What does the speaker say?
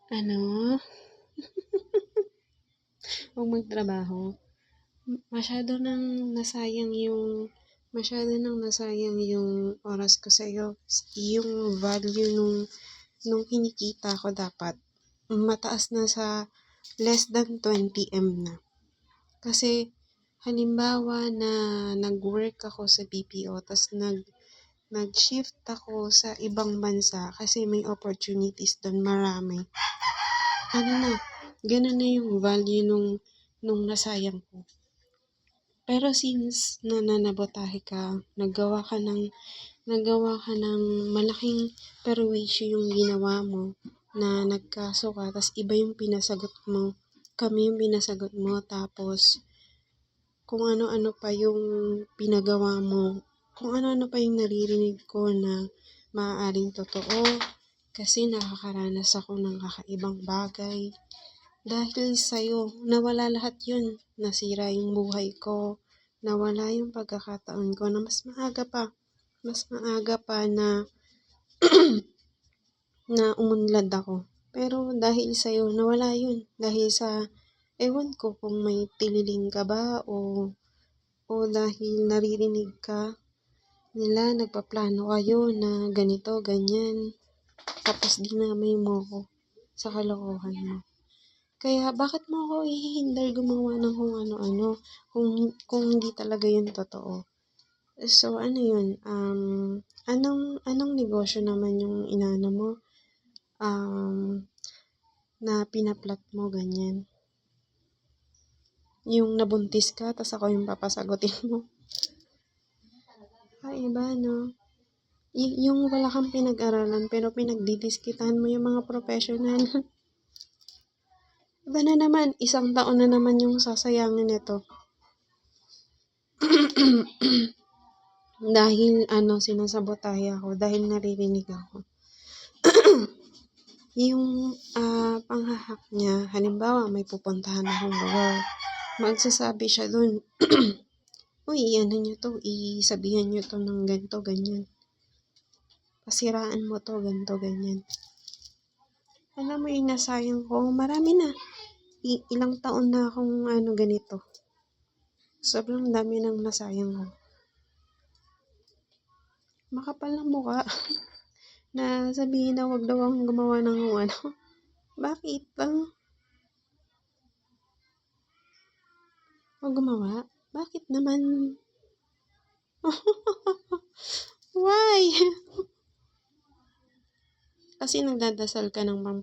Ano? Huwag magtrabaho. Masyado nang nasayang yung oras ko sa'yo. Yung value nung kinikita ko dapat mataas na sa less than 20M na. Kasi halimbawa na nag-work ako sa BPO tas nag-shift ako sa ibang bansa kasi may opportunities doon marami. Ganun na yung value nung nasayang ko. Pero since nananabotahe ka, naggawa ka ng malaking perwisyo yung ginawa mo na nagkaso ka, tas iba yung pinasagot mo, kami yung pinasagot mo, tapos kung ano-ano pa yung pinagawa mo, kung ano-ano pa yung naririnig ko na maaaring totoo, kasi nakakaranas ako ng kakaibang bagay. Dahil sa'yo, nawala lahat yun. Nasira yung buhay ko. Nawala yung pagkakataon ko na mas maaga pa na na umunlad ako. Pero dahil sa'yo, nawala yun. Dahil sa, ewan ko kung may tililing ka ba o dahil naririnig ka nila, nagpaplano kayo na ganito, ganyan. Tapos dinamay mo ko sa kalokohan mo. Kaya bakit mo ako ihihindar gumawa ng kung ano-ano kung hindi talaga yun totoo? So ano yun? Anong negosyo naman yung inaano mo? Na pinaplat mo ganyan. Yung nabuntis ka tas ako yung papasagutin mo. Iba no? Yung wala kang pinag-aralan pero pinagdidiskitahan mo yung mga professional. Iba na naman, 1 taon na naman yung sasayangin nito. Dahil sinasabotahe ako, dahil naririnig ako. Yung panghahak niya, halimbawa may pupuntahan akong lugar, magsasabi siya dun, uy, nyo to, isabihan nyo to ng ganito, ganyan. Pasiraan mo to, ganito, ganyan. Alam mo, inasayang ko, marami na. Ilang taon na akong ganito. Sobrang dami nang nasayang ko. Makapal ng mukha na sabihin na wag daw akong gumawa ng Bakit? Wag gumawa? Bakit naman? Why? Kasi nagdadasal ka ng pang